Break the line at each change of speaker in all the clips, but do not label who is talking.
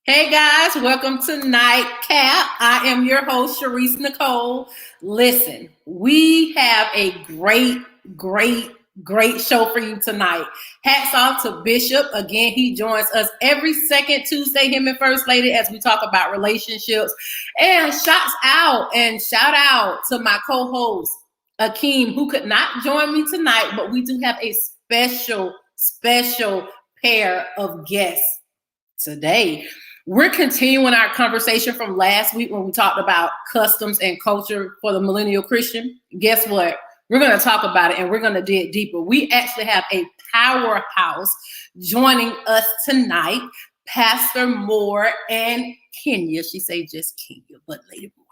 Hey guys, welcome to NIghtCap. I am your host, Sharice Nicole. Listen, we have a great show for you tonight. Hats off to Bishop. Again, he joins us every second Tuesday, him and First Lady, as we talk about relationships. And shout out to my co-host, Akeem, who could not join me tonight, but we do have a special pair of guests today. We're continuing our conversation from last week when we talked about customs and culture for the millennial Christian. Guess what? We're going to talk about it and we're going to dig deeper. We actually have a powerhouse joining us tonight, Pastor Moore and Kenya. She say just Kenya, but Lady Moore.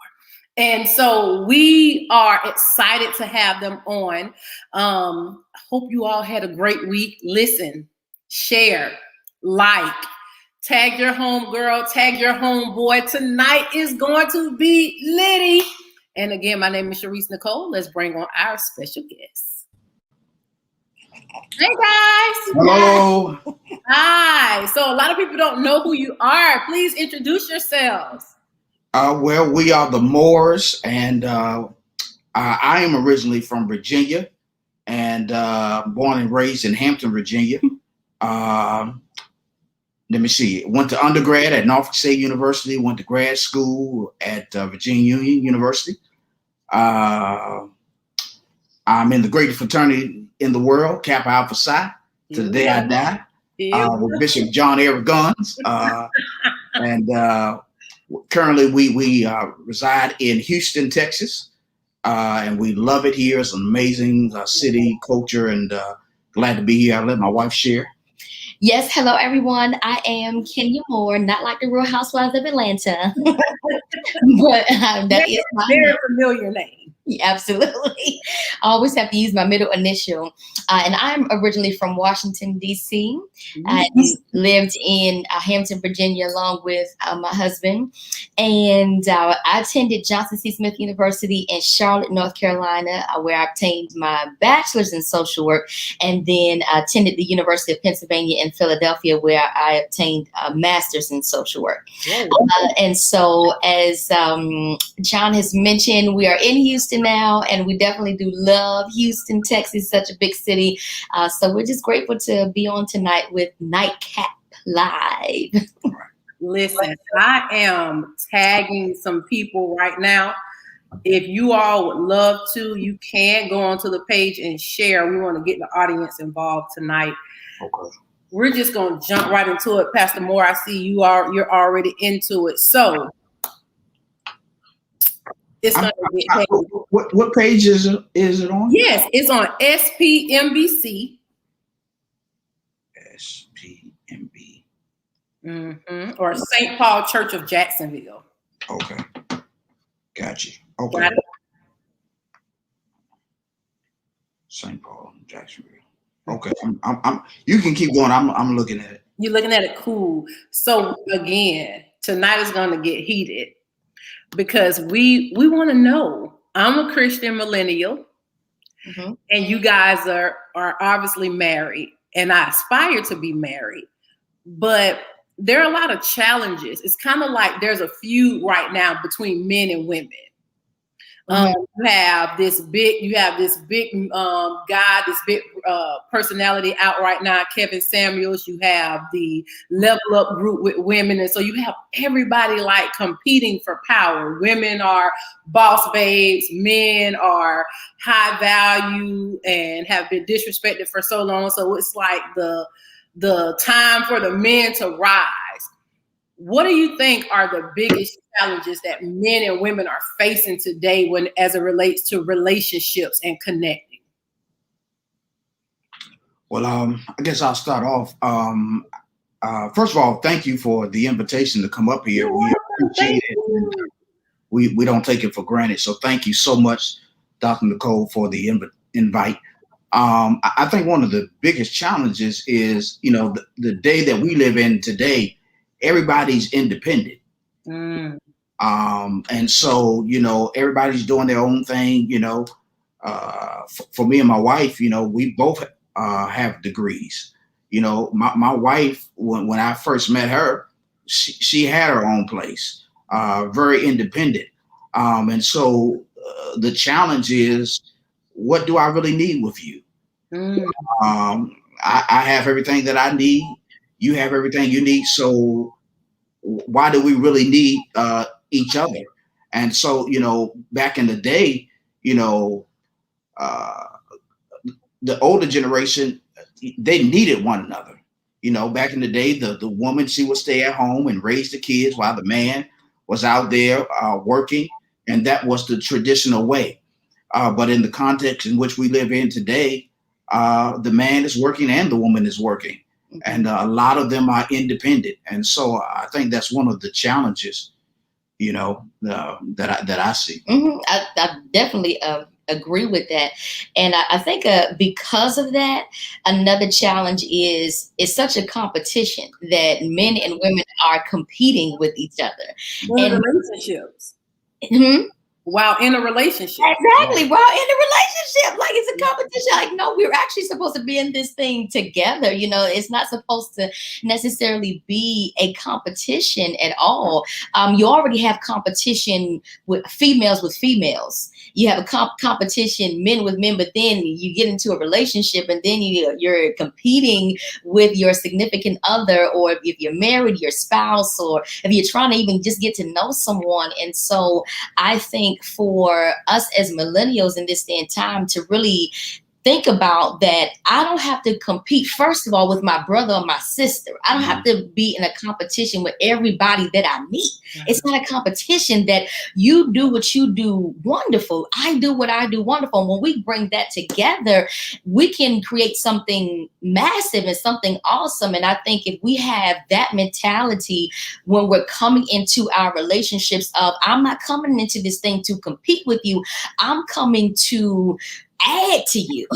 And so we are excited to have them on. Hope you all had a great week. Listen, share, like, tag your home girl, tag your homeboy. Tonight is going to be litty. And again, my name is Sharice Nicole. Let's bring on our special guests. Hey guys.
Hello.
Hi. So a lot of people don't know who you are. Please introduce yourselves.
Well, we are the Moores, and I am originally from Virginia and born and raised in Hampton, Virginia. Let me see. Went to undergrad at Norfolk State University. Went to grad school at Virginia Union University. I'm in the greatest fraternity in the world, Kappa Alpha Psi, to the day I die, with Bishop John Eric Guns. And currently we reside in Houston, Texas, and we love it here. It's an amazing city, culture, and glad to be here. I'll let my wife share.
Yes, hello everyone. I am Kenya Moore, not like the Real Housewives of Atlanta, but that is my
very familiar name.
Yeah, absolutely. I always have to use my middle initial. And I'm originally from Washington, D.C. I lived in Hampton, Virginia, along with my husband. And I attended Johnson C. Smith University in Charlotte, North Carolina, where I obtained my bachelor's in social work, and then attended the University of Pennsylvania in Philadelphia, where I obtained a master's in social work. And so, as John has mentioned, we are in Houston now, and we definitely do love Houston, Texas, such a big city. So we're just grateful to be on tonight with NIghtCap Live.
Listen, I am tagging some people right now. If you all would love to, you can go onto the page and share. We want to get the audience involved tonight.
Okay. We're
just going to jump right into it. Pastor Moore, I see you're already into it. So it's going to get
what page is it on?
Yes, it's on SPMBC.
SPMB.
Mm-hmm. Or St. Paul Church of Jacksonville.
Okay. Gotcha. Okay. St. Paul, Jacksonville. Okay. I'm you can keep going. I'm looking at it.
You're looking at it. Cool. So again, tonight is going to get heated because we want to know. I'm a Christian millennial, and you guys are obviously married, and I aspire to be married, but there are a lot of challenges. It's kind of like there's a feud right now between men and women. You have this big guy, this big personality out right now, Kevin Samuels. You have the Level Up group with women. And so you have everybody like competing for power. Women are boss babes. Men are high value and have been disrespected for so long. So it's like the time for the men to rise. What do you think are the biggest challenges that men and women are facing today as it relates to relationships and connecting?
Well, I guess I'll start off. First of all, thank you for the invitation to come up here. We appreciate it. We don't take it for granted. So thank you so much, Dr. Nicole, for the invite. I think one of the biggest challenges is, the day that we live in today, everybody's independent. And so, everybody's doing their own thing, for me and my wife, we both have degrees. My wife, when I first met her, she had her own place, very independent. And so the challenge is, what do I really need with you? I have everything that I need. You have everything you need. So why do we really need each other? And so, back in the day, uh, the older generation, they needed one another. Back in the day, the woman, she would stay at home and raise the kids while the man was out there working. And that was the traditional way. But in the context in which we live in today, the man is working and the woman is working. And a lot of them are independent. And so I think that's one of the challenges, that I see.
I definitely agree with that. And I think because of that, another challenge is it's such a competition that men and women are competing with each other.
In relationships. While in a relationship.
Exactly. While in a relationship. Like, it's a competition. Like, no, we're actually supposed to be in this thing together. It's not supposed to necessarily be a competition at all. You already have competition with females. You have a competition, men with men, but then you get into a relationship and then you're competing with your significant other, or if you're married, your spouse, or if you're trying to even just get to know someone. And so I think for us as millennials in this day and time to really think about that, I don't have to compete, first of all, with my brother or my sister. I don't have to be in a competition with everybody that I meet. It's not a competition that you do what you do wonderful. I do what I do wonderful. And when we bring that together, we can create something massive and something awesome. And I think if we have that mentality when we're coming into our relationships of, I'm not coming into this thing to compete with you. I'm coming to add to you.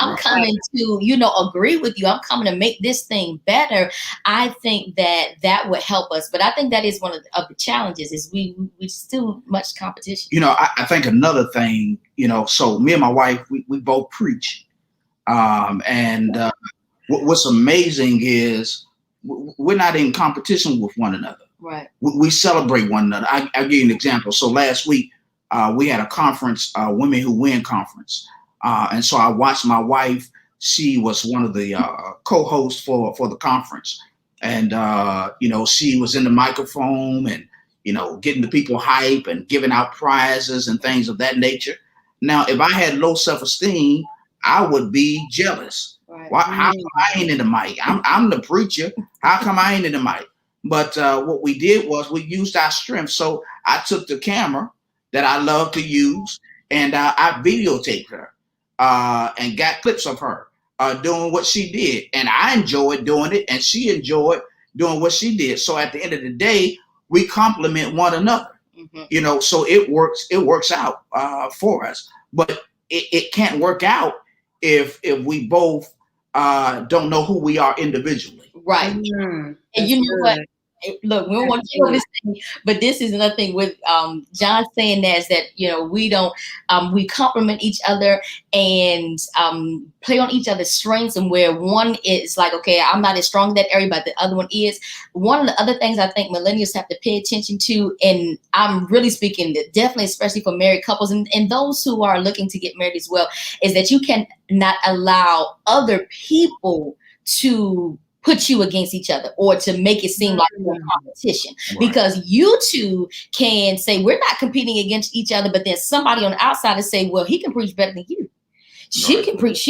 I'm coming to, agree with you. I'm coming to make this thing better. I think that would help us. But I think that is one of the challenges is we still much competition.
I think another thing, so me and my wife, we both preach. What's amazing is we're not in competition with one another.
Right.
We celebrate one another. I'll give you an example. So last week, we had a conference, Women Who Win conference. And so I watched my wife. She was one of the co-hosts for the conference. And, she was in the microphone and, getting the people hype and giving out prizes and things of that nature. Now, if I had low self-esteem, I would be jealous.
Right.
How come I ain't in the mic? I'm the preacher. How come I ain't in the mic? But what we did was we used our strength. So I took the camera that I love to use and I videotaped her. And got clips of her doing what she did. And I enjoyed doing it, and she enjoyed doing what she did. So at the end of the day, we complement one another. So it works out for us. But it can't work out if we both don't know who we are individually.
Right. And you know what? Look, we don't want to do this thing, but this is another thing with John saying that is that, we don't, we complement each other and play on each other's strengths, and where one is like, okay, I'm not as strong in that area, but the other one is. One of the other things I think millennials have to pay attention to, and I'm really speaking that definitely, especially for married couples and those who are looking to get married as well, is that you cannot allow other people to put you against each other or to make it seem like you're competition. Right. Because you two can say, we're not competing against each other, but then somebody on the outside is say, well, he can preach better than you. She can preach,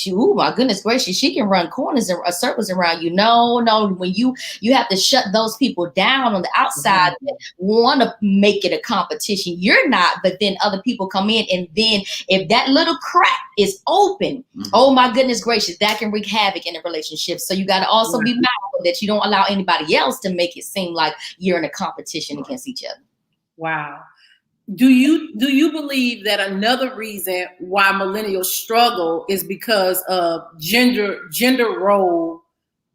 oh my goodness gracious, she can run corners and circles around you. No, when you have to shut those people down on the outside that want to make it a competition. You're not, but then other people come in, and then if that little crack is open, oh my goodness gracious, that can wreak havoc in a relationship. So you got to also be mindful that you don't allow anybody else to make it seem like you're in a competition against each other.
Wow. Do you believe that another reason why millennials struggle is because of gender role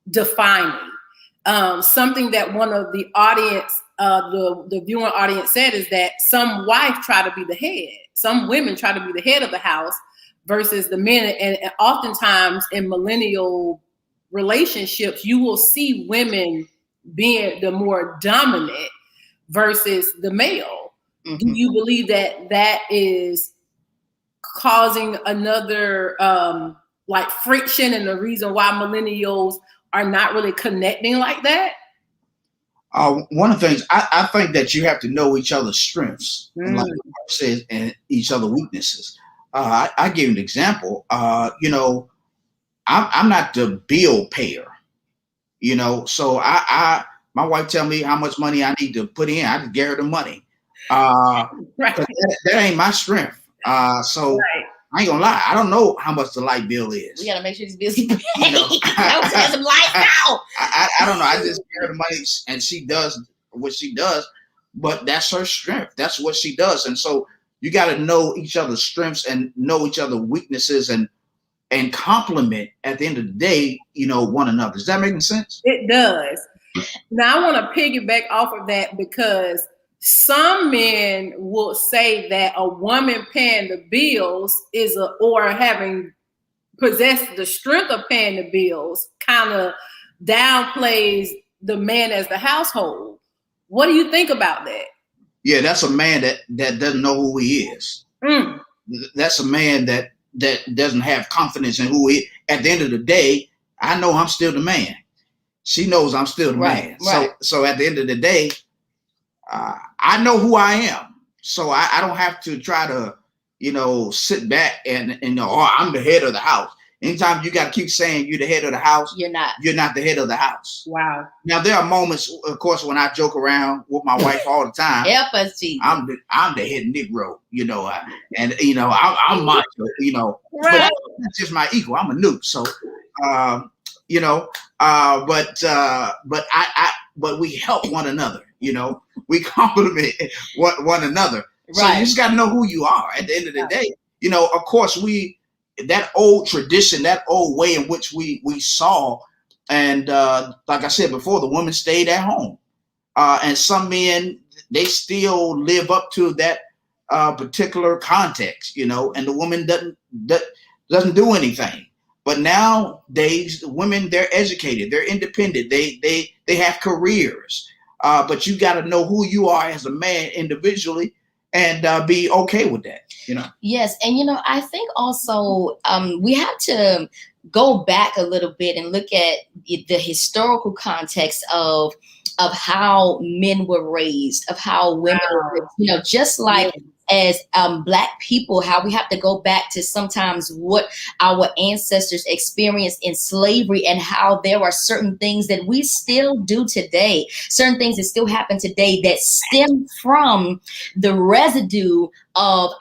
defining? Something that one of the audience, the viewing audience said is that some wives try to be the head. Some women try to be the head of the house versus the men. And oftentimes in millennial relationships, you will see women being the more dominant versus the male.
Mm-hmm.
Do you believe that that is causing another like friction and the reason why millennials are not really connecting like that?
One of the things I think that you have to know each other's strengths, and like I said, and each other's weaknesses. I give you an example. You know, I'm not the bill payer. You know, so my wife tell me how much money I need to put in. I just give her the money.
Right.
That ain't my strength. So I ain't gonna lie. I don't know how much the light bill is.
We gotta make sure he's busy. You know,
some
lights out.
I don't know. I just give her the money, and she does what she does. But that's her strength. That's what she does. And so you got to know each other's strengths and know each other's weaknesses and compliment at the end of the day, you know, one another. Does that make sense?
It does. Now I want to piggyback off of that because some men will say that a woman paying the bills or having possessed the strength of paying the bills kind of downplays the man as the household. What do you think about that?
Yeah, that's a man that doesn't know who he is. That's a man that doesn't have confidence in who he is. At the end of the day, I know I'm still the man. She knows I'm still the man.
Right.
So at the end of the day, I know who I am. So I don't have to try to, you know, sit back and oh, I'm the head of the house. Anytime you got to keep saying you're the head of the house, you're not the head of the house.
Wow.
Now there are moments, of course, when I joke around with my wife all the time.
Help us, Jesus.
I'm the head Negro, you know, and you know I'm macho, you know, but that's just my equal. I'm a nuke, so you know, but we help one another, you know, we compliment one another. So you just got to know who you are at the end of the day. You know, of course, that old tradition, that old way in which we saw, and like I said before, the women stayed at home, and some men, they still live up to that particular context, you know, and the woman doesn't do anything. But nowadays, the women, they're educated, they're independent, they have careers, but you got to know who you are as a man individually and be okay with that, you know?
Yes. And, you know, I think also we have to go back a little bit and look at the historical context of how men were raised, of how women were raised, you know, just like as Black people, how we have to go back to sometimes what our ancestors experienced in slavery and how there are certain things that we still do today, certain things that still happen today that stem from the residue of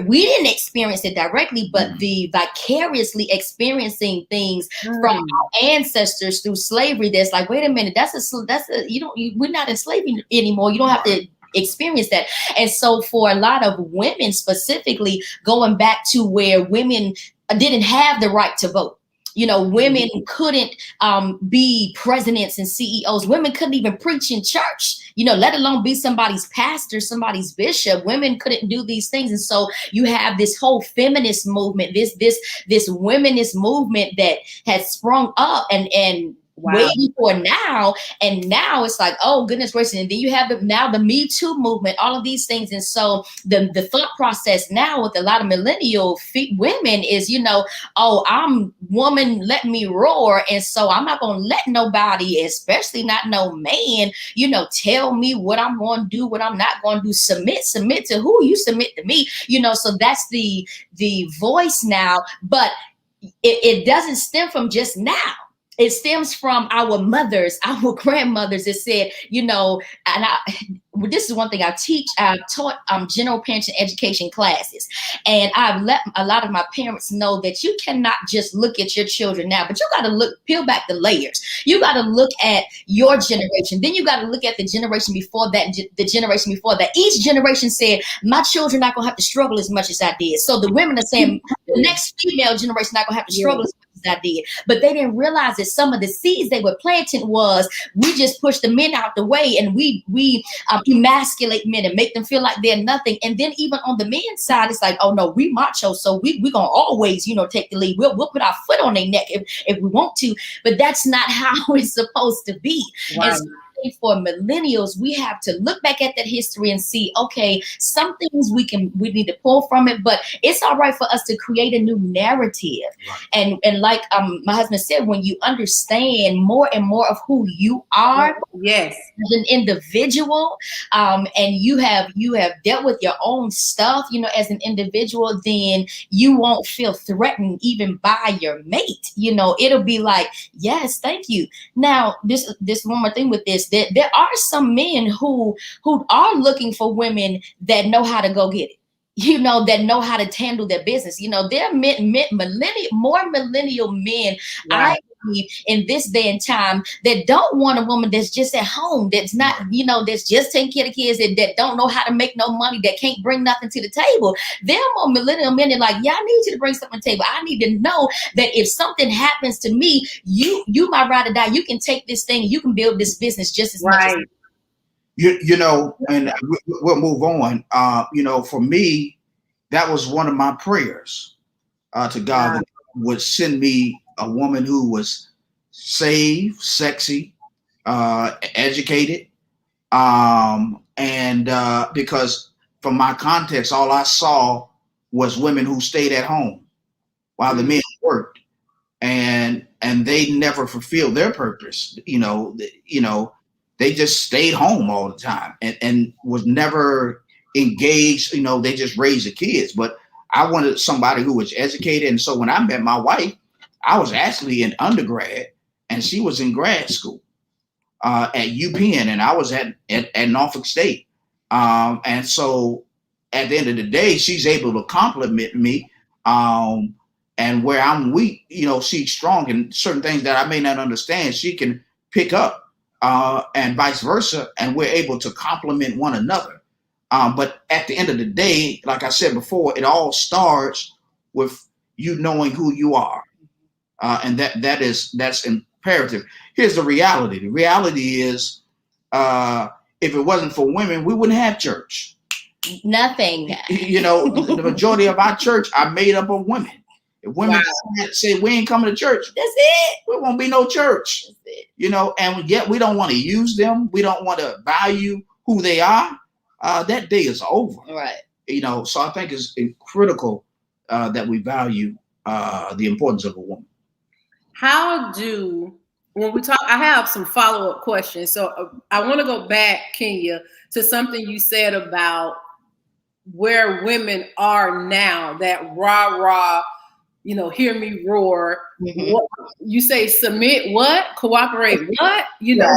we didn't experience it directly, but the vicariously experiencing things from our ancestors through slavery. That's like, wait a minute, we're not enslaved anymore. You don't have to experience that. And so for a lot of women specifically, going back to where women didn't have the right to vote. You know, women couldn't be presidents and CEOs. Women couldn't even preach in church, you know, let alone be somebody's pastor, somebody's bishop. Women couldn't do these things. And so you have this whole feminist movement, this womanist movement that has sprung up and way before now. And now it's like, oh, goodness gracious. And then you have the Me Too movement, all of these things. And so the thought process now with a lot of millennial women is, you know, oh, I'm woman, let me roar. And so I'm not going to let nobody, especially not no man, you know, tell me what I'm going to do, what I'm not going to do. Submit to who? You submit to me, you know. So that's the voice now. But it doesn't stem from just now. It stems from our mothers, our grandmothers that said, you know, and this is one thing I teach. I've taught general parenting education classes, and I've let a lot of my parents know that you cannot just look at your children now, but you got to peel back the layers. You got to look at your generation. Then you got to look at the generation before that, the generation before that. Each generation said, my children not going to have to struggle as much as I did. So the women are saying, the next female generation not going to have to struggle as much as I did. But they didn't realize that some of the seeds they were planting was, we just push the men out the way, and we emasculate men and make them feel like they're nothing. And then even on the men's side, it's like, oh no, we macho, so we gonna always, you know, take the lead. We'll put our foot on their neck if we want to, but that's not how it's supposed to be.
Wow.
think for millennials, we have to look back at that history and see, okay, some things we need to pull from it, but it's all right for us to create a new narrative. Right. And like my husband said, when you understand more and more of who you are,
yes,
as an individual, and you have dealt with your own stuff, you know, as an individual, then you won't feel threatened even by your mate. You know, it'll be like, yes, thank you. Now, this one more thing with this, that there are some men who are looking for women that know how to go get it. You know, that know how to handle their business. You know, there are more millennial men, right, I believe, in this day and time that don't want a woman that's just at home, that's not, you know, that's just taking care of kids, that don't know how to make no money, that can't bring nothing to the table. There are more millennial men that like, yeah, I need you to bring something to the table. I need to know that if something happens to me, you my ride or die. You can take this thing, you can build this business just as much as
you know, and we'll move on. You know, for me, that was one of my prayers to God, that would send me a woman who was saved, sexy, educated, and because from my context, all I saw was women who stayed at home while the men worked, and they never fulfilled their purpose. You know, they just stayed home all the time and was never engaged. You know, they just raised the kids. But I wanted somebody who was educated. And so when I met my wife, I was actually in undergrad and she was in grad school at UPenn, and I was at Norfolk State. And so at the end of the day, she's able to compliment me. And where I'm weak, you know, she's strong, and certain things that I may not understand, she can pick up. And vice versa, and we're able to complement one another. But at the end of the day, like I said before, it all starts with you knowing who you are, and that's imperative. Here's the reality. The reality is, if it wasn't for women, we wouldn't have church.
Nothing.
You know, the majority of our church are made up of women. If women say we ain't coming to church,
that's it.
There won't be no church. That's it. You know, and yet we don't want to use them. We don't want to value who they are. That day is over.
Right.
You know, so I think it's critical that we value the importance of a woman.
When we talk, I have some follow-up questions. So I want to go back, Kenya, to something you said about where women are now, that rah, you know, hear me roar. Mm-hmm. What, you say submit what? Cooperate what? You know,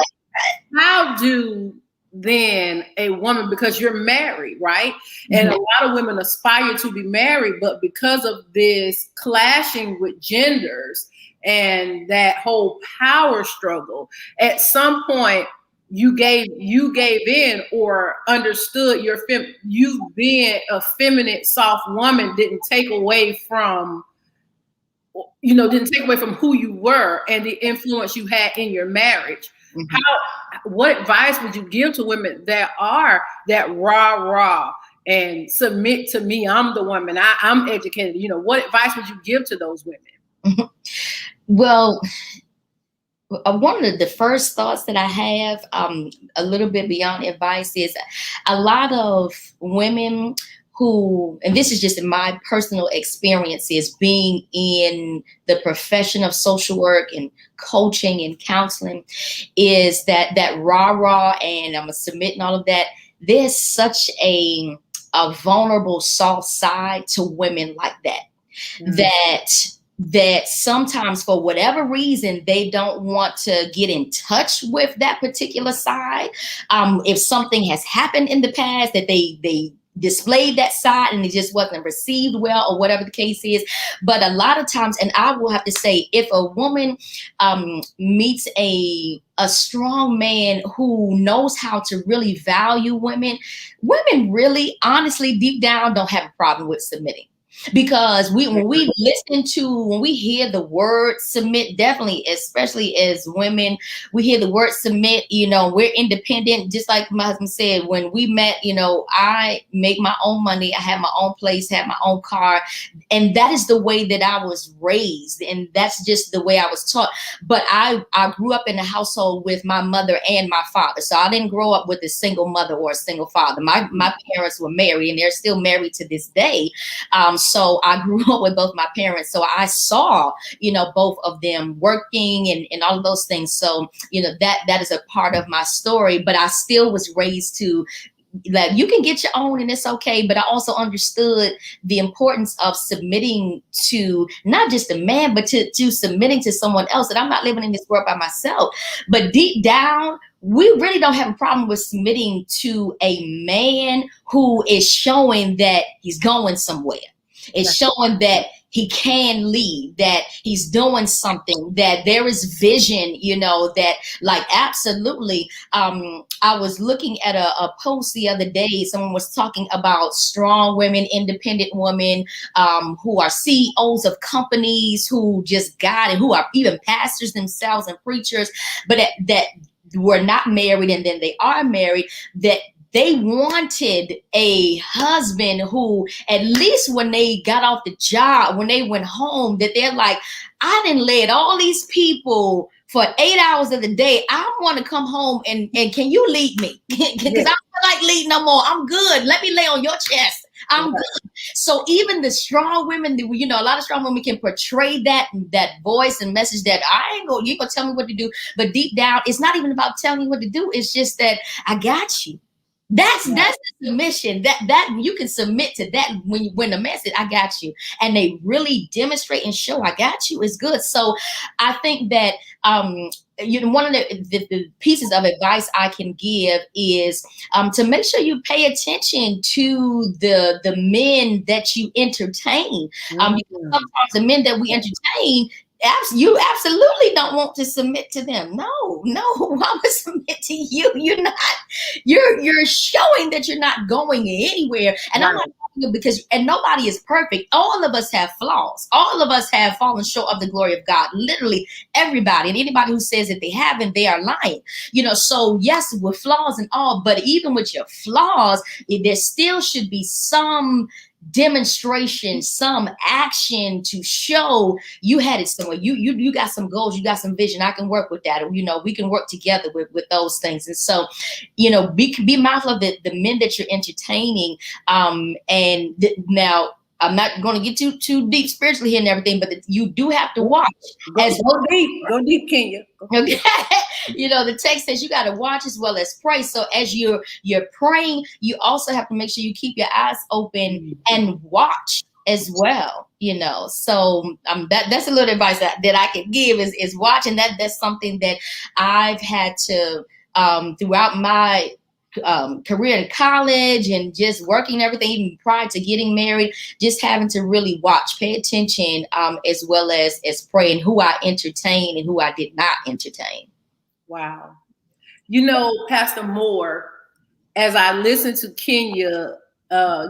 how do then a woman, because you're married, right? Mm-hmm. And a lot of women aspire to be married, but because of this clashing with genders and that whole power struggle, at some point you gave in or understood you being a feminine, soft woman didn't take away from who you were and the influence you had in your marriage. Mm-hmm. What advice would you give to women that are that rah and submit to me? I'm the woman. I'm educated. You know, what advice would you give to those women?
Mm-hmm. Well, one of the first thoughts that I have, a little bit beyond advice, is a lot of women who, and this is just in my personal experiences being in the profession of social work and coaching and counseling, is that rah and I'm gonna submit and all of that. There's such a vulnerable, soft side to women like that, mm-hmm. that sometimes for whatever reason, they don't want to get in touch with that particular side. If something has happened in the past that they displayed that side and it just wasn't received well, or whatever the case is. But a lot of times, and I will have to say, if a woman meets a strong man who knows how to really value women really, honestly, deep down don't have a problem with submitting. Because when we hear the word submit, definitely, especially as women, we hear the word submit, we're independent. Just like my husband said, when we met, I make my own money. I have my own place, have my own car. And that is the way that I was raised. And that's just the way I was taught. But I grew up in a household with my mother and my father. So I didn't grow up with a single mother or a single father. My parents were married, and they're still married to this day. So I grew up with both my parents. So I saw, both of them working and all of those things. So, that is a part of my story. But I still was raised to, like, you can get your own and it's okay. But I also understood the importance of submitting to not just a man, but to submitting to someone else. That I'm not living in this world by myself. But deep down, we really don't have a problem with submitting to a man who is showing that he's going somewhere. It's showing that he can lead, that he's doing something, that there is vision, that, like, absolutely. I was looking at a post the other day. Someone was talking about strong women, independent women, who are CEOs of companies, who just got it, who are even pastors themselves and preachers, but that were not married, and then they are married, that they wanted a husband who, at least when they got off the job, when they went home, that they're like, I done led all these people for 8 hours of the day. I want to come home and can you lead me? Because I don't feel like leading no more. I'm good. Let me lay on your chest. I'm good. So even the strong women, a lot of strong women can portray that voice and message that you ain't gonna tell me what to do. But deep down, it's not even about telling you what to do. It's just that I got you. That's the submission. That you can submit to that when the man said, I got you, and they really demonstrate and show I got you is good. So I think that one of the pieces of advice I can give is to make sure you pay attention to the men that you entertain. Because sometimes the men that we entertain, you absolutely don't want to submit to them. No, I would submit to you. You're showing that you're not going anywhere. And I'm not because nobody is perfect. All of us have flaws. All of us have fallen short of the glory of God. Literally everybody. And anybody who says that they haven't, they are lying. So yes, with flaws and all, but even with your flaws, there still should be some demonstration, some action to show you had it somewhere. You got some goals, you got some vision. I can work with that. We can work together with those things. And so, be mindful of the men that you're entertaining. Now, I'm not going to get too deep spiritually here and everything, but you do have to watch.
Go deep, Kenya.
Okay. The text says you got to watch as well as pray. So as you're praying, you also have to make sure you keep your eyes open and watch as well. So that's a little advice that I can give is watch, and that's something that I've had to throughout my career in college and just working and everything, even prior to getting married, just having to really watch, pay attention, as well as praying who I entertained and who I did not entertain.
Wow. Pastor Moore, as I listen to Kenya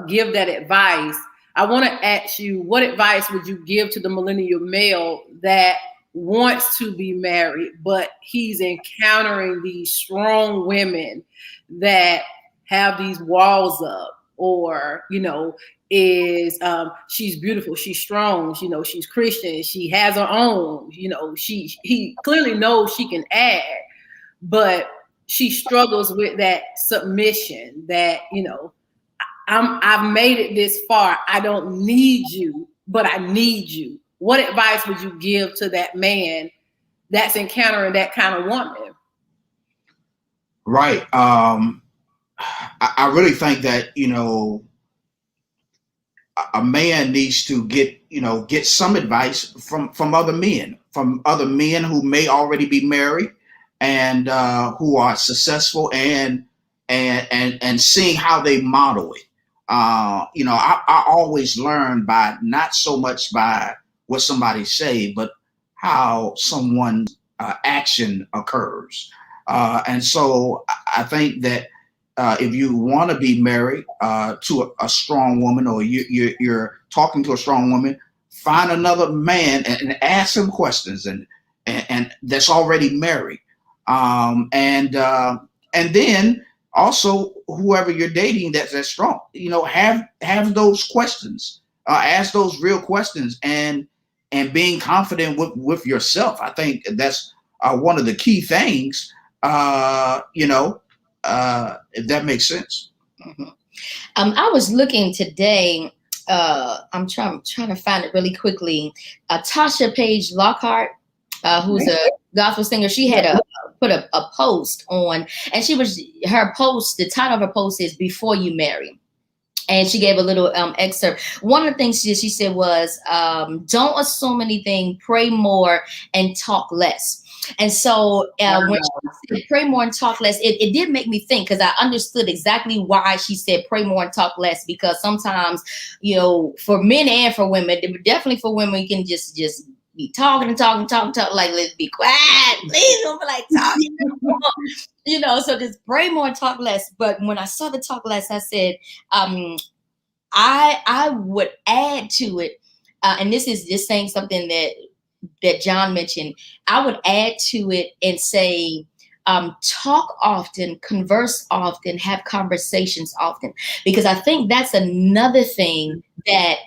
give that advice, I want to ask you, what advice would you give to the millennial male that wants to be married, but he's encountering these strong women that have these walls up, or she's beautiful, she's strong, she's Christian, she has her own, he clearly knows she can add, but she struggles with that submission that I've made it this far, I don't need you, but I need you. What advice would you give to that man that's encountering that kind of woman?
Right. I really think that, a man needs to get some advice from other men who may already be married and who are successful and seeing how they model it. I always learn by not so much by what somebody say, but how someone's action occurs. And so I think that if you want to be married to a strong woman, or you're talking to a strong woman, find another man and ask him questions, and that's already married, and then also whoever you're dating that's strong, have those questions, ask those real questions, and being confident with yourself. I think that's one of the key things. If that makes sense.
Mhm. I was looking today. I'm trying to find it really quickly. Tasha Page Lockhart, who's a gospel singer, she had put a post on, and her post. The title of her post is "Before You Marry." And she gave a little excerpt. One of the things she said was, don't assume anything, pray more and talk less. And so when she said pray more and talk less, it did make me think, because I understood exactly why she said pray more and talk less. Because sometimes, for men and for women, definitely for women, you can just be talking, like, let's be quiet, please, don't be like talking. So just pray more and talk less. But when I saw the talk less, I said, I would add to it, and this is just saying something that John mentioned. I would add to it and say, talk often, converse often, have conversations often, because I think that's another thing that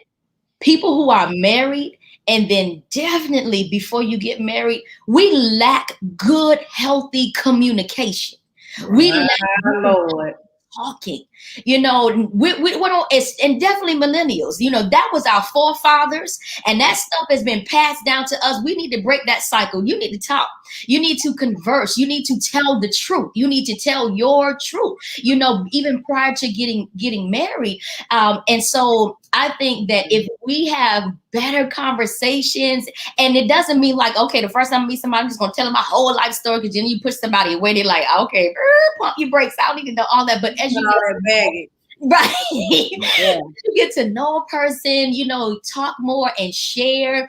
people who are married, and then definitely before you get married, we lack good, healthy communication. We lack talking. We don't, and definitely millennials, that was our forefathers, and that stuff has been passed down to us. We need to break that cycle. You need to talk. You need to converse. You need to tell the truth. You need to tell your truth, even prior to getting married. And so I think that if we have better conversations, and it doesn't mean like, okay, the first time I meet somebody, I'm just going to tell them my whole life story, because then you push somebody away, they're like, okay, pump your brakes. I don't need to know all that. But as you right, you get to know a person, talk more and share.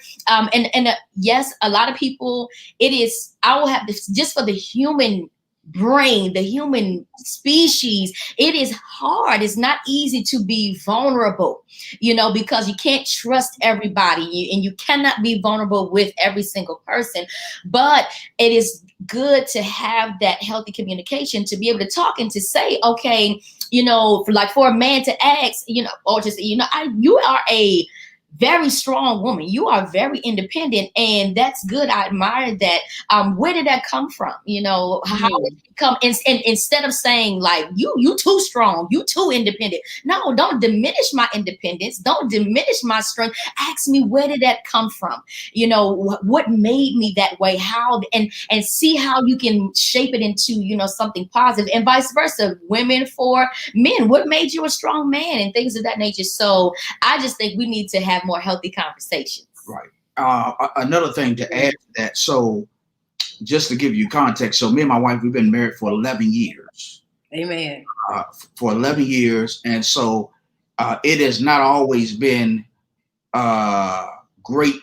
Yes, a lot of people, I will have this just for the human brain, the human species. It is hard. It's not easy to be vulnerable, because you can't trust everybody, and you cannot be vulnerable with every single person. But it is good to have that healthy communication, to be able to talk and to say, okay, for a man to ask, or just, you are a very strong woman. You are very independent, and that's good. I admire that. Where did that come from? How did it come? And instead of saying like, you too strong, you too independent. No, don't diminish my independence. Don't diminish my strength. Ask me, where did that come from? What made me that way? How, and see how you can shape it into, something positive, and vice versa. Women for men, what made you a strong man, and things of that nature. So I just think we need to have more healthy conversations.
Right. Another thing to add to that. So just to give you context. So me and my wife, we've been married for 11 years.
Amen.
For 11 years. And so it has not always been great,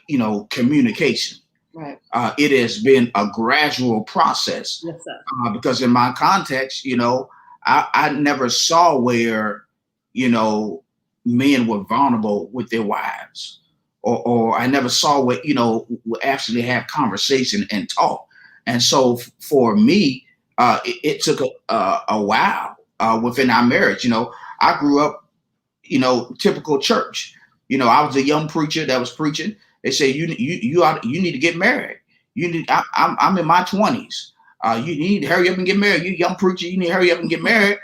communication.
Right.
It has been a gradual process.
Yes, sir.
Because in my context, I never saw where, men were vulnerable with their wives, or I never saw what, actually have conversation and talk. And so for me, it took a while within our marriage. I grew up, typical church. I was a young preacher that was preaching. They say, you need to get married. I'm in my 20s. You need to hurry up and get married. You young preacher, you need to hurry up and get married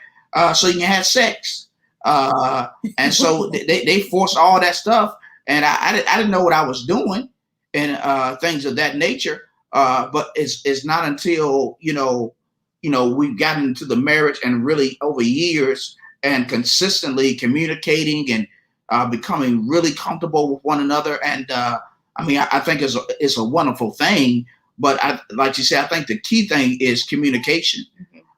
so you can have sex. And so they forced all that stuff, and I didn't know what I was doing, and things of that nature. But it's not until we've gotten into the marriage, and really over years, and consistently communicating and becoming really comfortable with one another. And I think it's a wonderful thing. But like you said, I think the key thing is communication.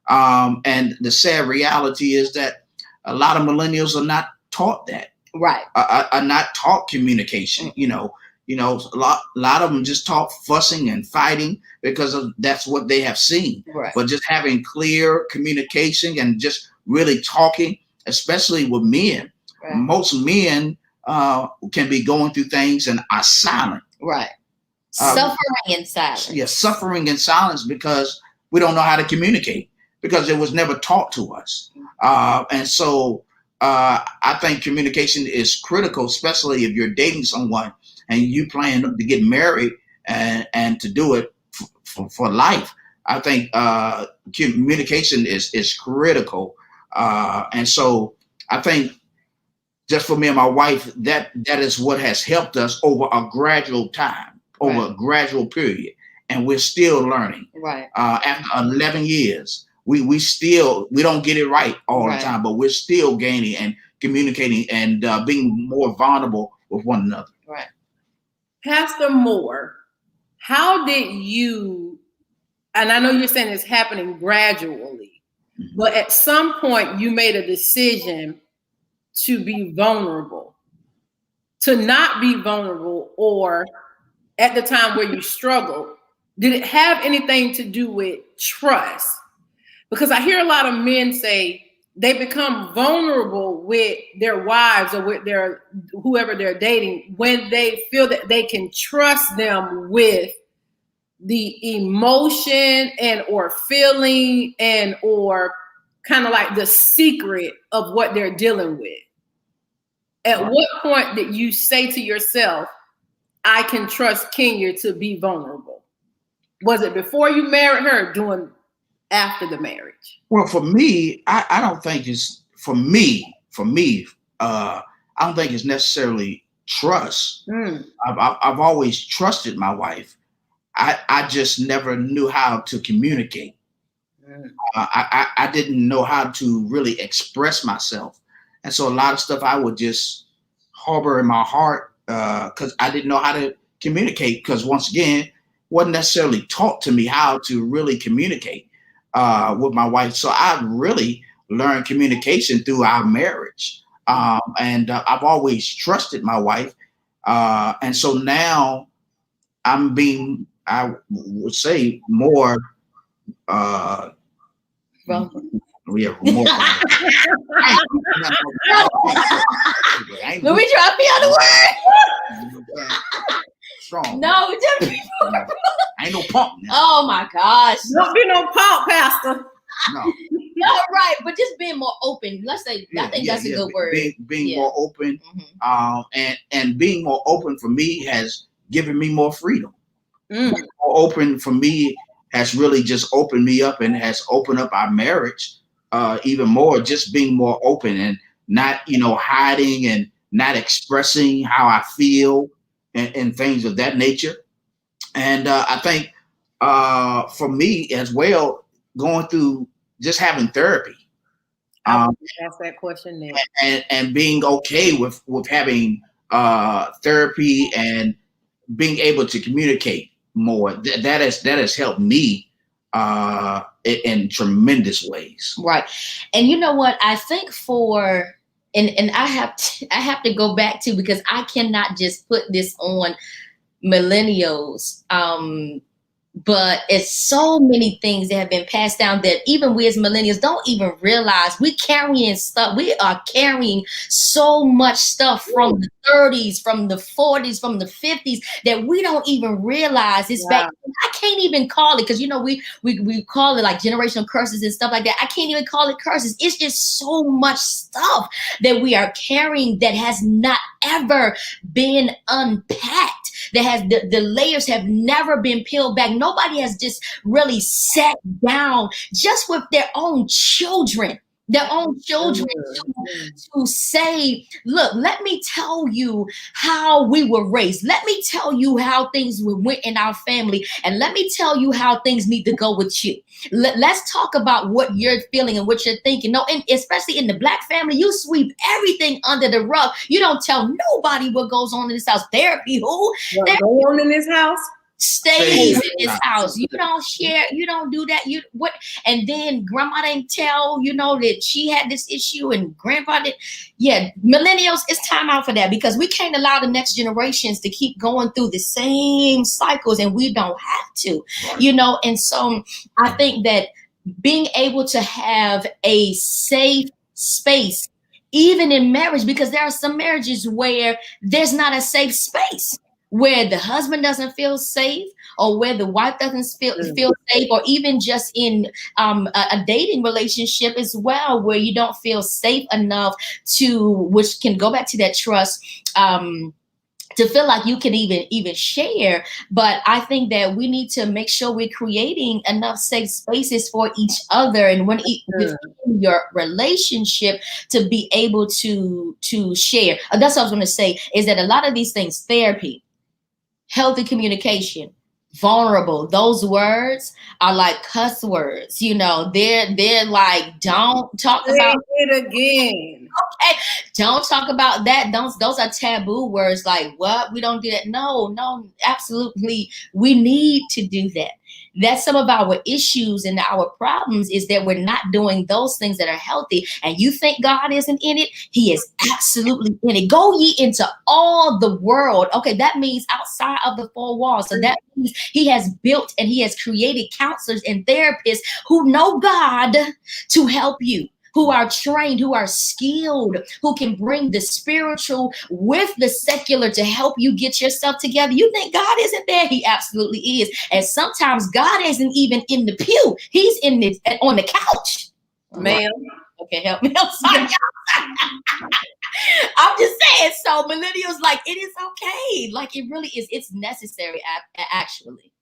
And the sad reality is that a lot of millennials are not taught that.
Right.
Are not taught communication. A lot of them just taught fussing and fighting because that's what they have seen.
Right.
But just having clear communication and just really talking, especially with men.
Right.
Most men can be going through things and are silent.
Right. Suffering in silence.
Yeah, suffering in silence because we don't know how to communicate, because it was never taught to us. And so I think communication is critical, especially if you're dating someone and you plan to get married and to do it for life. I think communication is critical. And so I think just for me and my wife, that is what has helped us over a gradual time, over a gradual period. And we're still learning.
Right.
After 11 years, we don't get it right all the time, but we're still gaining and communicating and being more vulnerable with one another.
Right.
Pastor Moore, how did you, and I know you're saying it's happening gradually, but at some point you made a decision to be vulnerable, to not be vulnerable, or at the time where you struggled, did it have anything to do with trust? Because I hear a lot of men say they become vulnerable with their wives or with their whoever they're dating when they feel that they can trust them with the emotion and or feeling and or kind of like the secret of what they're dealing with. At what point did you say to yourself, I can trust Kenya to be vulnerable? Was it before you married her or doing after the marriage?
Well, for me, I don't think it's for me. I don't think it's necessarily trust. I've always trusted my wife. I just never knew how to communicate. I didn't know how to really express myself. And so a lot of stuff I would just harbor in my heart because I didn't know how to communicate, because once again, wasn't necessarily taught to me how to really communicate with my wife. So I really learned communication through our marriage. And I've always trusted my wife. And so now I'm being, I would say, more more.
Let me try to be on the word.
Strong.
No, just
ain't no pump now.
Oh my gosh.
Don't be no pump, Pastor.
No.
No, right, but just being more open. Let's say I think that's a good word.
Being more open, and being more open for me has given me more freedom. More open for me has really just opened me up and has opened up our marriage even more. Just being more open and not, hiding and not expressing how I feel and things of that nature. And I think for me as well, going through just having therapy.
Ask that question there.
And being okay with having therapy and being able to communicate more. That has helped me in tremendous ways.
Right. And you know what? I think and I have to go back to, because I cannot just put this on millennials. But it's so many things that have been passed down that even we as millennials don't even realize. We are carrying so much stuff from the 30s, from the 40s, from the 50s that we don't even realize. It's back. I can't even call it, because we call it like generational curses and stuff like that. I can't even call it curses. It's just so much stuff that we are carrying that has not ever been unpacked. That has the layers have never been peeled back. Nobody has just really sat down just with their own children. To say, look, let me tell you how we were raised. Let me tell you how things went in our family. And let me tell you how things need to go with you. Let's talk about what you're feeling and what you're thinking. No, and especially in the Black family, you sweep everything under the rug. You don't tell nobody what goes on in this house. Therapy, who?
What goes on in this house?
Stays in this house. You don't share. You don't do that. And then grandma didn't tell, that she had this issue and grandpa did. Yeah, millennials, it's time out for that, because we can't allow the next generations to keep going through the same cycles, and we don't have to, And so I think that being able to have a safe space, even in marriage, because there are some marriages where there's not a safe space, where the husband doesn't feel safe, or where the wife doesn't feel safe, or even just in a dating relationship as well, where you don't feel safe enough to, which can go back to that trust, to feel like you can even share. But I think that we need to make sure we're creating enough safe spaces for each other, and within your relationship, to be able to share. That's what I was going to say, is that a lot of these things, therapy, healthy communication, vulnerable, those words are like cuss words. You know, they're like, don't talk about
it again.
Okay, don't talk about that. Those are taboo words. Like, what? We don't do that. No, absolutely. We need to do that. That's some of our issues and our problems, is that we're not doing those things that are healthy. And you think God isn't in it? He is absolutely in it. Go ye into all the world. Okay, that means outside of the four walls. So that means he has built and he has created counselors and therapists who know God to help you, who are trained, who are skilled, who can bring the spiritual with the secular to help you get yourself together. You think God isn't there? He absolutely is. And sometimes God isn't even in the pew. He's on the couch.
Ma'am.
Okay, help me. I'm sorry. I'm just saying. So millennials, like, it is okay. Like, it really is. It's necessary, actually.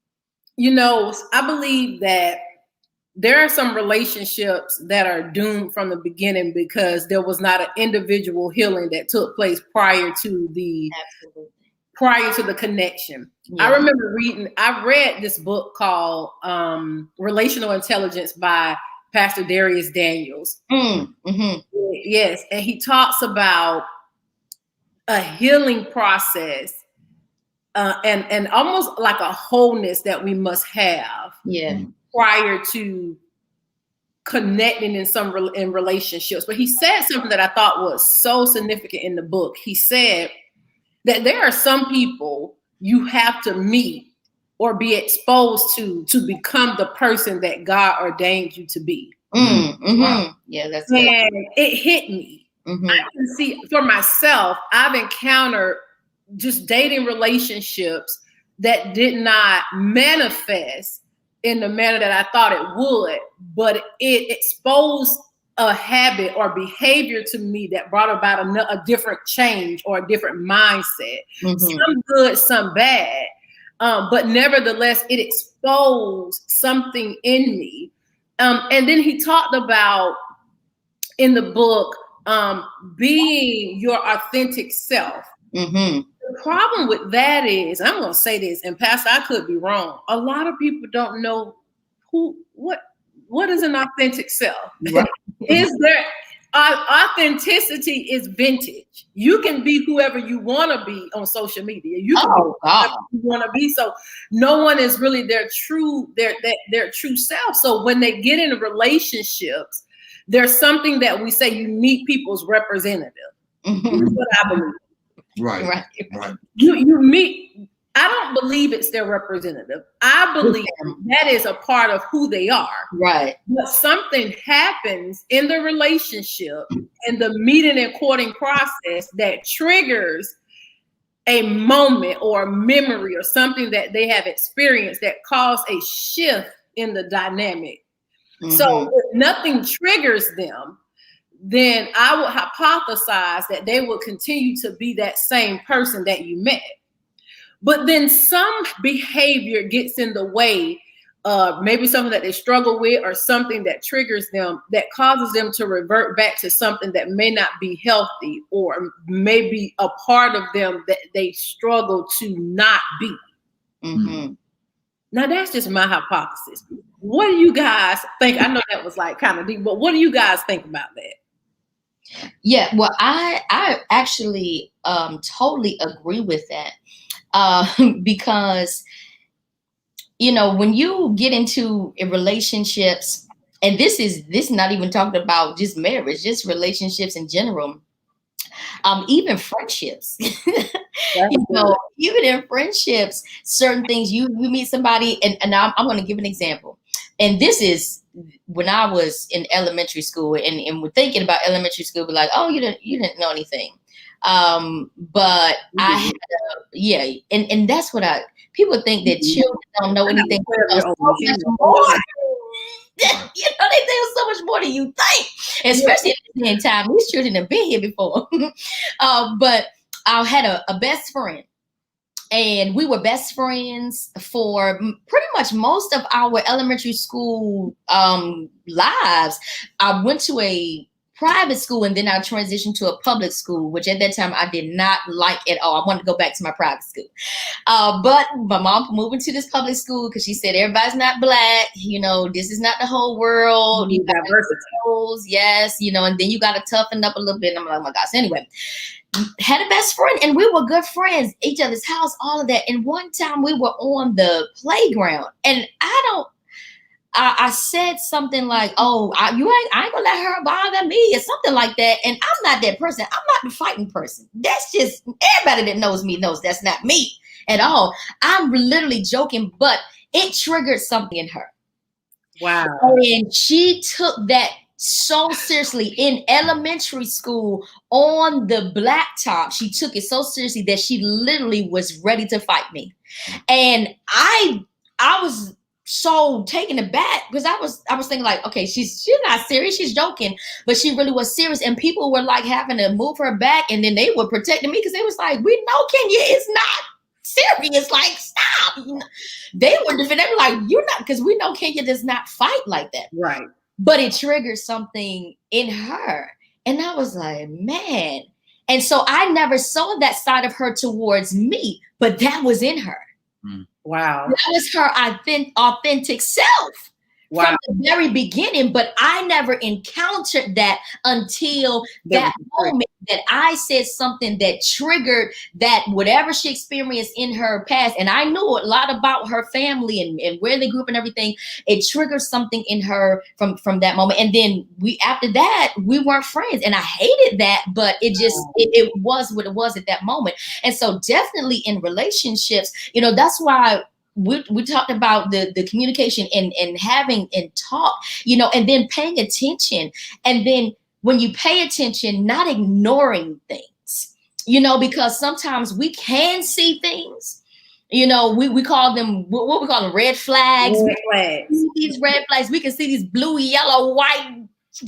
You know, I believe that there are some relationships that are doomed from the beginning because there was not an individual healing that took place prior to the connection. Yeah. I remember I read this book called Relational Intelligence by Pastor Darius Daniels. Mm-hmm. Yes, and he talks about a healing process and almost like a wholeness that we must have.
Yeah.
Prior to connecting in relationships. But he said something that I thought was so significant in the book. He said that there are some people you have to meet or be exposed to become the person that God ordained you to be.
Mm-hmm. Wow. Yeah, that's good.
And it hit me. Mm-hmm. I can see for myself, I've encountered just dating relationships that did not manifest in the manner that I thought it would, but it exposed a habit or behavior to me that brought about a different change or a different mindset. Mm-hmm. Some good, some bad, but nevertheless, it exposed something in me. And then he talked about in the book being your authentic self. Mm-hmm. The problem with that is, I'm going to say this, and Pastor, I could be wrong. A lot of people don't know what is an authentic self. Right. Is there authenticity is vintage. You can be whoever you want to be on social media. You can be whoever you want to be. So no one is really their true self. So when they get into relationships, there's something that we say you meet people's representative. Mm-hmm. That's what I believe.
Right.
You meet. I don't believe it's their representative. I believe that is a part of who they are.
Right.
But something happens in the relationship and the meeting and courting process that triggers a moment or a memory or something that they have experienced that caused a shift in the dynamic. Mm-hmm. So if nothing triggers them, then I would hypothesize that they will continue to be that same person that you met. But then some behavior gets in the way of maybe something that they struggle with or something that triggers them that causes them to revert back to something that may not be healthy or maybe a part of them that they struggle to not be. Mm-hmm. Now, that's just my hypothesis. What do you guys think? I know that was like kind of deep, but what do you guys think about that?
Yeah, well, I actually totally agree with that because, you know, when you get into relationships, and this is not even talking about just marriage, just relationships in general, even friendships, you know, even in friendships, certain things you meet somebody, and I'm going to give an example. And this is when I was in elementary school, and we're thinking about elementary school, be like, oh, you didn't know anything. But I had and that's what people think that children don't know anything. So much more. They think so much more than you think, especially at the same time. These children have been here before. But I had a best friend, and we were best friends for pretty much most of our elementary school lives. I went to a private school, and then I transitioned to a public school, which at that time I did not like at all. I wanted to go back to my private school. But my mom moved into this public school because she said, everybody's not Black. This is not the whole world. You got diversity. Yes, and then you got to toughen up a little bit. And I'm like, oh my gosh. Anyway, had a best friend, and we were good friends, each other's house, all of that. And one time we were on the playground, and I said something like, oh, I ain't gonna let her bother me, or something like that. And I'm not that person. I'm not the fighting person. That's just, everybody that knows me knows that's not me at all. I'm literally joking, but it triggered something in her.
Wow.
And she took that so seriously in elementary school on the blacktop. She took it so seriously that she literally was ready to fight me. And I was so taken aback, because I was thinking like, okay, she's not serious, she's joking, but she really was serious. And people were like having to move her back, and then they were protecting me because they was like, we know Kenya is not serious, like stop. They were defending, they were like, you're not, because we know Kenya does not fight like that.
Right.
But it triggered something in her. And I was like, man. And so I never saw that side of her towards me, but that was in her.
Wow.
That was her authentic self. Wow. From the very beginning, but I never encountered that until that moment that I said something that triggered that whatever she experienced in her past. And I knew a lot about her family and where they grew up and everything. It triggered something in her from that moment. And then after that, we weren't friends, and I hated that, but it just, it was what it was at that moment. And so definitely in relationships, that's why we talked about the communication and having and talk, and then paying attention. And then when you pay attention, not ignoring things, because sometimes we can see things, we call them, what we call them, red flags.
Red flags.
These red flags, we can see these blue, yellow, white,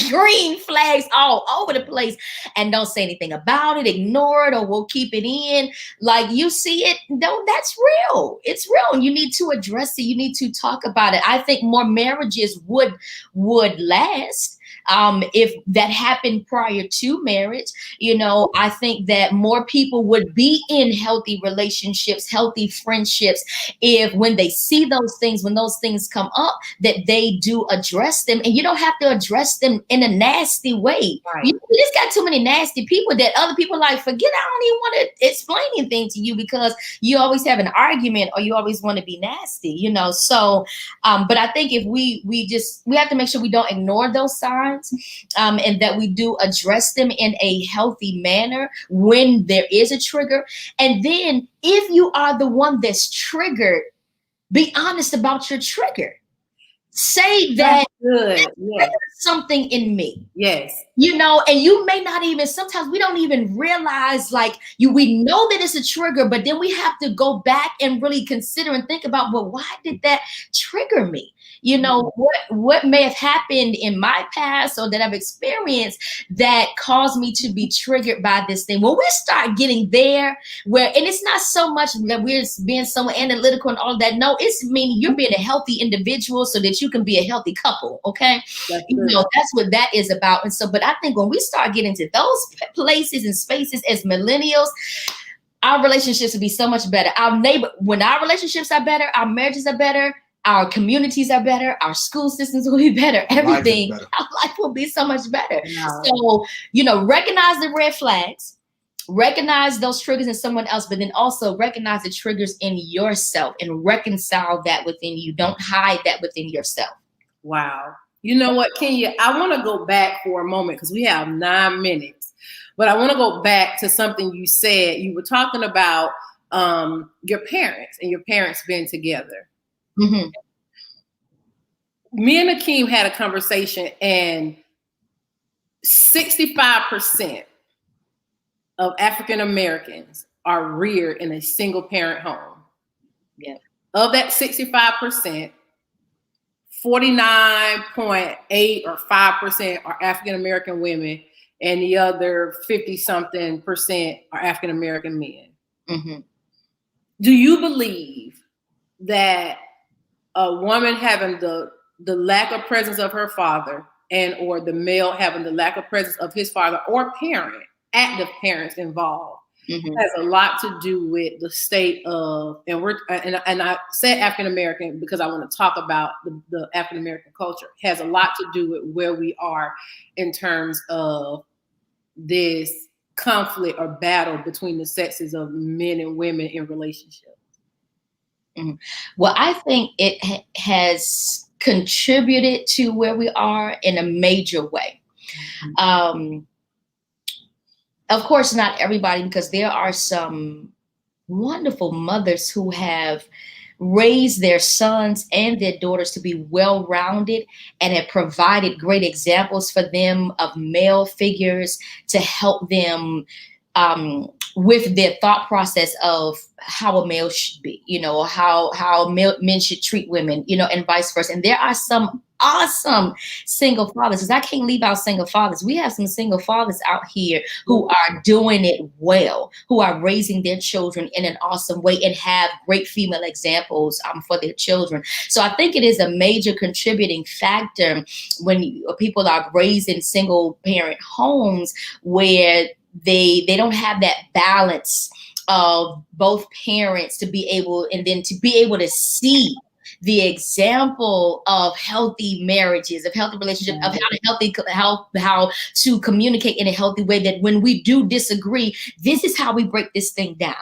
green flags all over the place, and don't say anything about it, ignore it, or we'll keep it in. Like, you see it, no, that's real. It's real, and you need to address it. You need to talk about it. I think more marriages would last if that happened prior to marriage. I think that more people would be in healthy relationships, healthy friendships, if when they see those things, when those things come up, that they do address them. And you don't have to address them in a nasty way. Right. You just got too many nasty people that other people like, forget, I don't even want to explain anything to you, because you always have an argument, or you always want to be nasty, so but I think if we have to make sure we don't ignore those signs, and that we do address them in a healthy manner when there is a trigger. And then if you are the one that's triggered, be honest about your trigger. Say that something in me.
Yes.
And you may not even, sometimes we don't even realize, like, we know that it's a trigger, but then we have to go back and really consider and think about, well, why did that trigger me? What may have happened in my past or that I've experienced that caused me to be triggered by this thing. When we start getting there, and it's not so much that we're being so analytical and all that. No, it's meaning you're being a healthy individual so that you can be a healthy couple. Okay. That's what that is about. And so, but I think when we start getting to those places and spaces as millennials, our relationships will be so much better. When our relationships are better, our marriages are better, our communities are better, our school systems will be better, everything, our life will be so much better. Wow. So, recognize the red flags, recognize those triggers in someone else, but then also recognize the triggers in yourself and reconcile that within you. Don't hide that within yourself.
Wow. You know what, Kenya, I want to go back for a moment because we have 9 minutes, but I want to go back to something you said. You were talking about your parents and your parents being together.
Mm-hmm.
me and Akeem had a conversation, and 65% of African Americans are reared in a single parent home.
Yeah.
Of that 65%, 49.8 or 5% are African American women, and the other 50-something% are African American men.
Mm-hmm.
Do you believe that a woman having the lack of presence of her father, and or the male having the lack of presence of his father or parent, active parents involved, has a lot to do with the state of, and I said African American because I want to talk about the African American culture, has a lot to do with where we are in terms of this conflict or battle between the sexes of men and women in relationships?
Mm-hmm. Well, I think it has contributed to where we are in a major way. Of course, not everybody, because there are some wonderful mothers who have raised their sons and their daughters to be well-rounded and have provided great examples for them of male figures to help them with their thought process of how a male should be, how men should treat women, and vice versa. And there are some awesome single fathers, because I can't leave out single fathers. We have some single fathers out here who are doing it well, who are raising their children in an awesome way and have great female examples for their children. So I think it is a major contributing factor when people are raised in single parent homes where they don't have that balance of both parents to be able, and then to be able to see the example of healthy marriages, of healthy relationships, of how to communicate in a healthy way, that when we do disagree, this is how we break this thing down.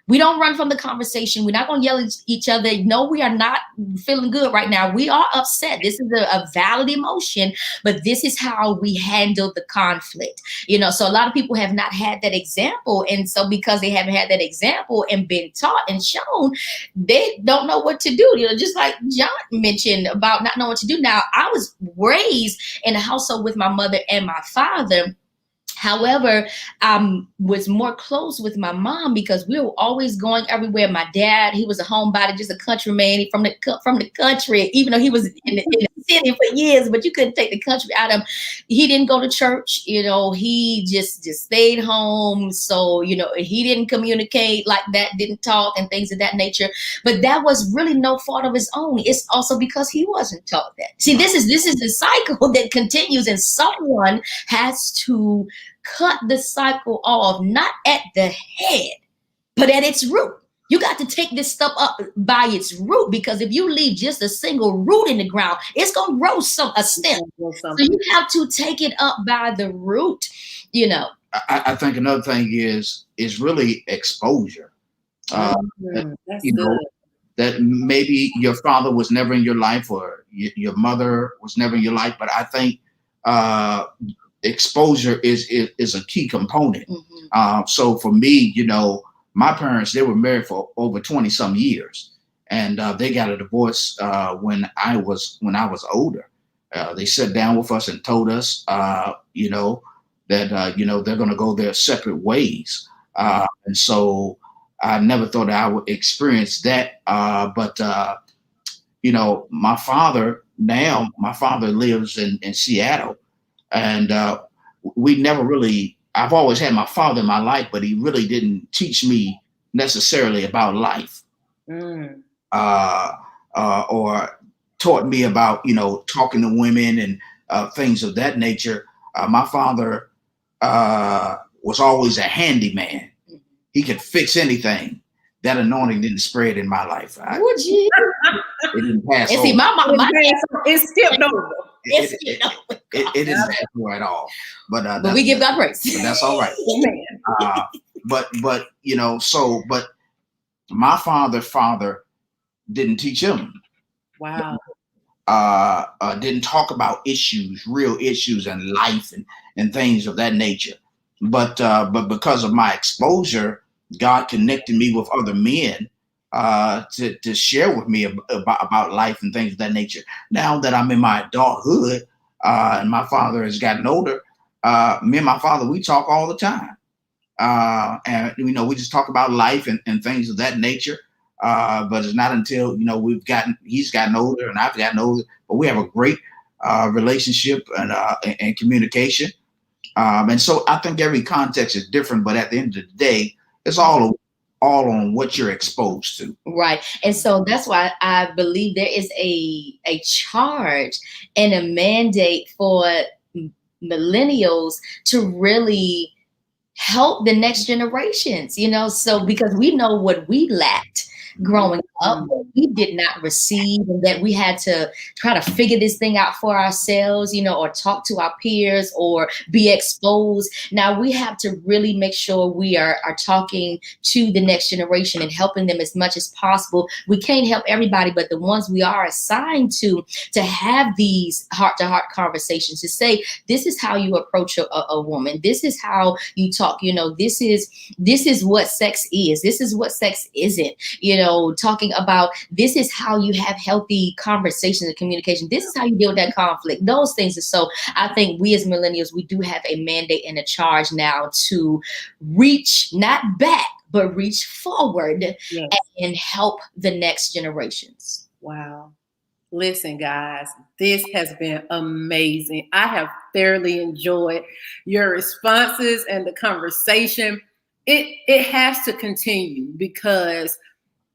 We don't run from the conversation. We're not going to yell at each other. No, we are not feeling good right now. We are upset. This is a valid emotion, but this is how we handle the conflict. So a lot of people have not had that example. And so because they haven't had that example and been taught and shown, they don't know what to do. Just like John mentioned about not knowing what to do. Now, I was raised in a household with my mother and my father. However, I was more close with my mom because we were always going everywhere. My dad, he was a homebody, just a countryman from the country, even though he was in the city for years, but you couldn't take the country out of him. He didn't go to church, he just stayed home. So, he didn't communicate like that, didn't talk and things of that nature. But that was really no fault of his own. It's also because he wasn't taught that. See, this is the cycle that continues, and someone has to cut the cycle off, not at the head, but at its root. You got to take this stuff up by its root, because if you leave just a single root in the ground, it's going to grow a stem. So you have to take it up by the root,
I think another thing is really exposure. That maybe your father was never in your life, or your mother was never in your life, but I think exposure is a key component. So for me, my parents, they were married for over 20 some years, and they got a divorce when I was older. They sat down with us and told us, that they're going to go their separate ways. And so I never thought I would experience that. But my father lives in Seattle. And we never really, I've always had my father in my life, but he really didn't teach me necessarily about life, or taught me about, talking to women and things of that nature. My father was always a handyman. He could fix anything. That anointing didn't spread in my life. It didn't pass over.
See, my mom,
it skipped over.
It didn't pass over at all. But
we give God praise.
But that's all right. But but my father didn't teach him.
Wow.
Didn't talk about real issues and life and things of that nature. But because of my exposure, God connected me with other men to share with me about life and things of that nature. Now that I'm in my adulthood, and my father has gotten older, me and my father, we talk all the time. And we just talk about life and things of that nature. But it's not until he's gotten older and I've gotten older, but we have a great relationship and communication. And so I think every context is different, but at the end of the day, it's all on what you're exposed to.
Right. And so that's why I believe there is a charge and a mandate for millennials to really help the next generations, so because we know what we lacked growing up, what we did not receive, and that we had to try to figure this thing out for ourselves, or talk to our peers or be exposed. Now we have to really make sure we are talking to the next generation and helping them as much as possible. We can't help everybody, but the ones we are assigned to have these heart-to-heart conversations, to say, this is how you approach a woman. This is how you talk. This is what sex is. This is what sex isn't. Talking about, this is how you have healthy conversations and communication. This is how you deal with that conflict, those things. And so I think we as millennials, we do have a mandate and a charge now to reach not back, but reach forward. Yes. And help the next generations.
Wow. Listen, guys, this has been amazing. I have thoroughly enjoyed your responses and the conversation. It has to continue, because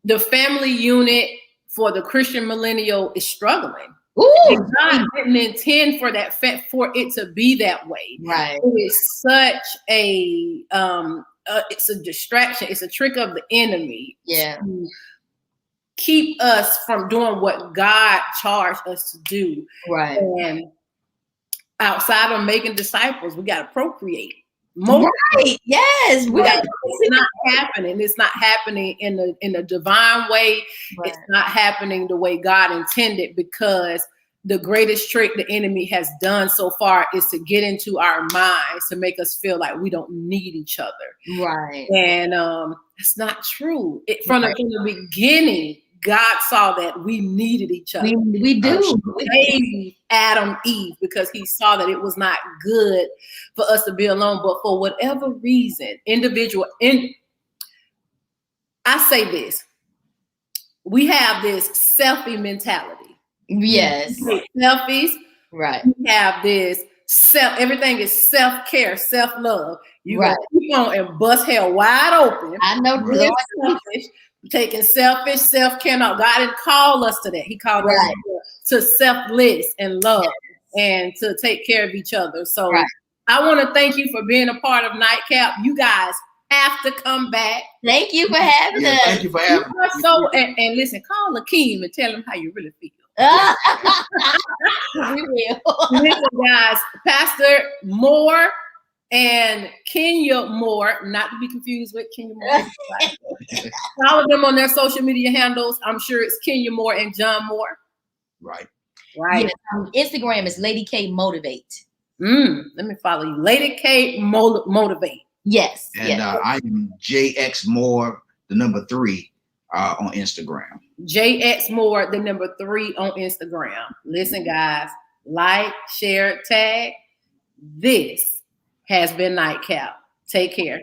the family unit for the Christian millennial is struggling. God didn't intend for it to be that way.
Right.
It is such a it's a distraction. It's a trick of the enemy.
Yeah.
To keep us from doing what God charged us to do.
Right.
And outside of making disciples, we got to procreate.
Right. Yes.
It's not happening. It's not happening in a divine way. Right. It's not happening the way God intended, because the greatest trick the enemy has done so far is to get into our minds to make us feel like we don't need each other.
Right.
And it's not true. From the beginning, God saw that we needed each other.
We do.
We gave Adam Eve because he saw that it was not good for us to be alone. But for whatever reason, I say this, we have this selfie mentality.
Yes.
Selfies.
Right.
We have this everything is self-care, self-love. You right. Keep on and bust hell wide open.
I know.
Selfish, taking selfish self-care. No, God didn't call us to that. He called us to selfless and love and to take care of each other. So I want to thank you for being a part of NIghtCap. You guys have to come back.
Thank you for having us.
Thank you for having us.
So, and listen, call Lakeem and tell him how you really feel.
We will.
Listen, guys, Pastor Moore and Kenya Moore, not to be confused with Kenya Moore. Follow them on their social media handles. I'm sure it's Kenya Moore and John Moore.
Right.
Yes, Instagram is Lady K Motivate.
Let me follow you. Lady K Motivate.
Yes.
And I am JX Moore, the number 3 on Instagram.
JX Moore, the number 3 on Instagram. Listen, guys, like, share, tag. This has been NIghtCap. Take care.